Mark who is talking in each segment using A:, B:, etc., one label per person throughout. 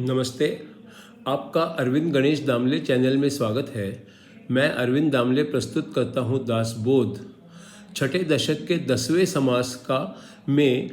A: नमस्ते। आपका अरविंद गणेश दामले चैनल में स्वागत है। मैं अरविंद दामले प्रस्तुत करता हूँ दासबोध। छठे दशक के 10वें समास का में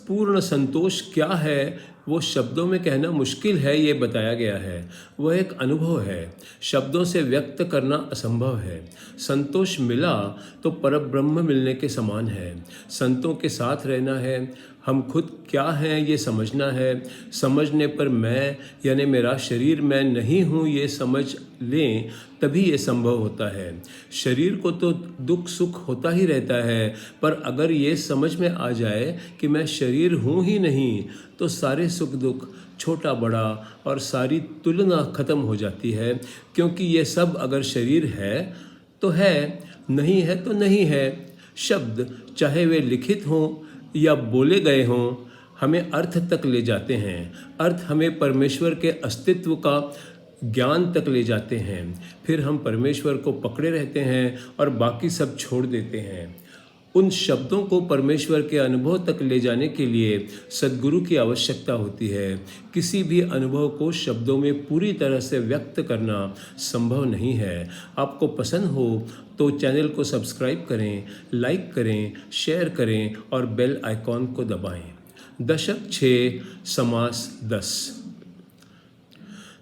A: पूर्ण संतोष क्या है वो शब्दों में कहना मुश्किल है, ये बताया गया है। वह एक अनुभव है, शब्दों से व्यक्त करना असंभव है। संतोष मिला तो परब्रह्म मिलने के समान है। संतों के साथ रहना है, हम खुद क्या हैं ये समझना है। समझने पर मैं यानी मेरा शरीर मैं नहीं हूँ ये समझ लें, तभी ये संभव होता है। शरीर को तो दुख सुख होता ही रहता है, पर अगर ये समझ में आ जाए कि मैं शरीर हूँ ही नहीं, तो सारे सुख दुख, छोटा बड़ा और सारी तुलना खत्म हो जाती है। क्योंकि ये सब अगर शरीर है तो है, नहीं है तो नहीं है। शब्द चाहे वे लिखित हों या बोले गए हों, हमें अर्थ तक ले जाते हैं। अर्थ हमें परमेश्वर के अस्तित्व का ज्ञान तक ले जाते हैं। फिर हम परमेश्वर को पकड़े रहते हैं और बाकी सब छोड़ देते हैं। उन शब्दों को परमेश्वर के अनुभव तक ले जाने के लिए सद्गुरु की आवश्यकता होती है। किसी भी अनुभव को शब्दों में पूरी तरह से व्यक्त करना संभव नहीं है। आपको पसंद हो तो चैनल को सब्सक्राइब करें, लाइक करें, शेयर करें और बेल आइकॉन को दबाएं। दशक 6 समास 10।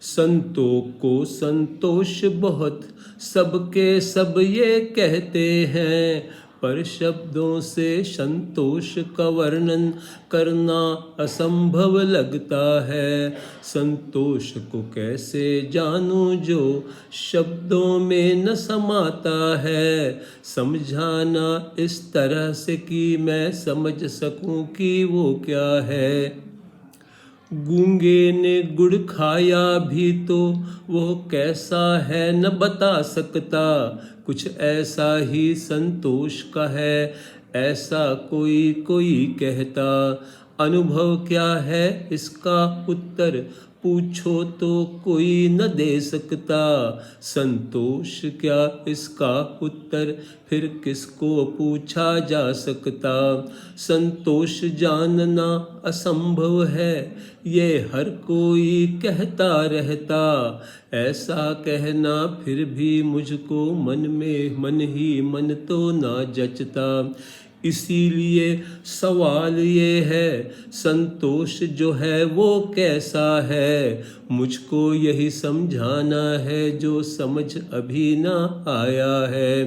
A: संतों को संतोष बहुत, सबके सब ये कहते हैं, पर शब्दों से संतोष का वर्णन करना असंभव लगता है। संतोष को कैसे जानूं जो शब्दों में न समाता है। समझाना इस तरह से कि मैं समझ सकूं कि वो क्या है। गूंगे ने गुड़ खाया भी तो वो कैसा है न बता सकता। कुछ ऐसा ही संतोष का है, ऐसा कोई कोई कहता। अनुभव क्या है इसका उत्तर पूछो तो कोई न दे सकता। संतोष क्या इसका उत्तर फिर किसको पूछा जा सकता। संतोष जानना असंभव है, ये हर कोई कहता रहता। ऐसा कहना फिर भी मुझको मन में मन ही मन तो ना जचता। इसीलिए सवाल ये है, संतोष जो है वो कैसा है। मुझको यही समझाना है जो समझ अभी ना आया है।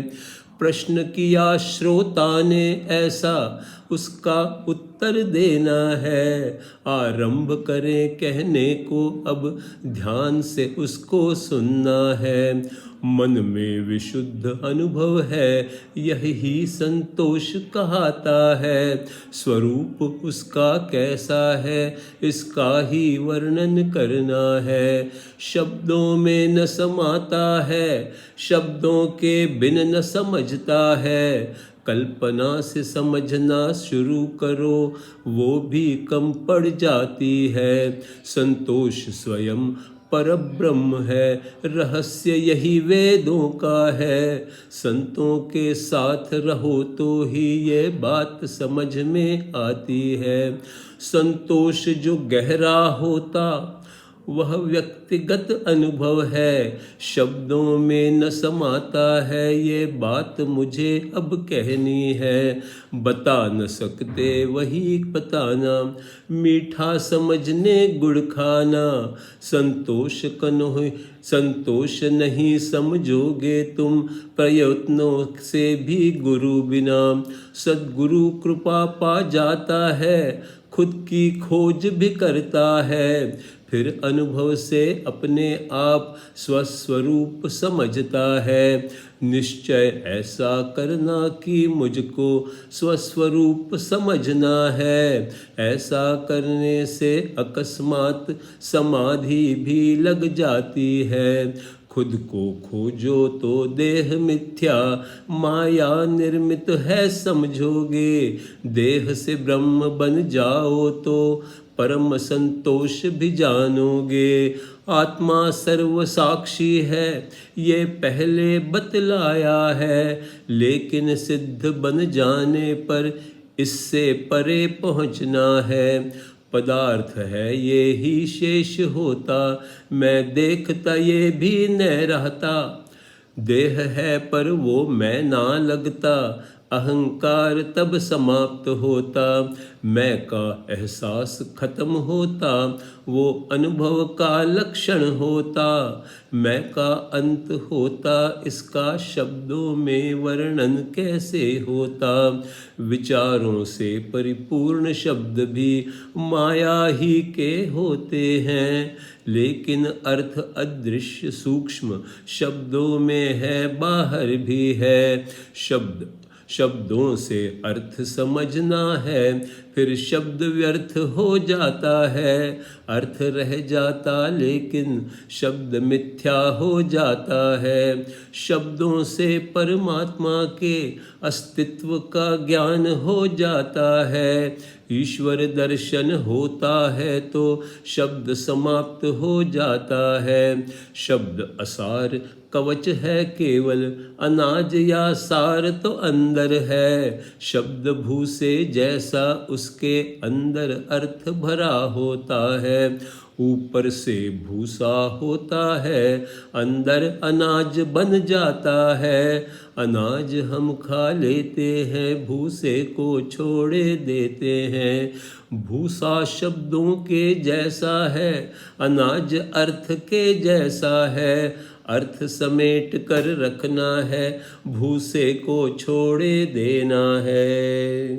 A: प्रश्न किया श्रोता ने ऐसा, उसका उत्तर देना है। आरंभ करें कहने को अब, ध्यान से उसको सुनना है। मन में विशुद्ध अनुभव है, यही संतोष कहता है। स्वरूप उसका कैसा है, इसका ही वर्णन करना है। शब्दों में न समाता है, शब्दों के बिन न समझता है। कल्पना से समझना शुरू करो, वो भी कम पड़ जाती है। संतोष स्वयं परब्रह्म है, रहस्य यही वेदों का है। संतों के साथ रहो तो ही ये बात समझ में आती है। संतोष जो गहरा होता वह व्यक्तिगत अनुभव है, शब्दों में न समाता है। ये बात मुझे अब कहनी है, बता न सकते वही बताना। मीठा समझने गुड़ खाना, संतोष नहीं समझोगे तुम प्रयत्नों से भी गुरु बिना। सद्गुरु कृपा पा जाता है, खुद की खोज भी करता है। फिर अनुभव से अपने आप स्वस्वरूप समझता है। निश्चय ऐसा करना कि मुझको स्वस्वरूप समझना है। ऐसा करने से अकस्मात समाधि भी लग जाती है। खुद को खोजो तो देह मिथ्या, माया निर्मित है समझोगे। देह से ब्रह्म बन जाओ तो परम संतोष भी जानोगे। आत्मा सर्व साक्षी है, ये पहले बतलाया है। लेकिन सिद्ध बन जाने पर इससे परे पहुँचना है। पदार्थ है ये ही शेष होता, मैं देखता ये भी न रहता। देह है पर वो मैं ना लगता, अहंकार तब समाप्त होता। मैं का एहसास खत्म होता, वो अनुभव का लक्षण होता। मैं का अंत होता, इसका शब्दों में वर्णन कैसे होता। विचारों से परिपूर्ण शब्द भी माया ही के होते हैं, लेकिन अर्थ अदृश्य सूक्ष्म शब्दों में है, बाहर भी है। शब्दों से अर्थ समझना है, फिर शब्द व्यर्थ हो जाता है। अर्थ रह जाता लेकिन शब्द मिथ्या हो जाता है। शब्दों से परमात्मा के अस्तित्व का ज्ञान हो जाता है। ईश्वर दर्शन होता है तो शब्द समाप्त हो जाता है। शब्द असार कवच है केवल, अनाज या सार तो अंदर है। शब्द भूसे जैसा उसके अंदर अर्थ भरा होता है। ऊपर से भूसा होता है, अंदर अनाज बन जाता है। अनाज हम खा लेते हैं, भूसे को छोड़े देते हैं। भूसा शब्दों के जैसा है, अनाज अर्थ के जैसा है। अर्थ समेट कर रखना है, भूसे को छोड़े देना है।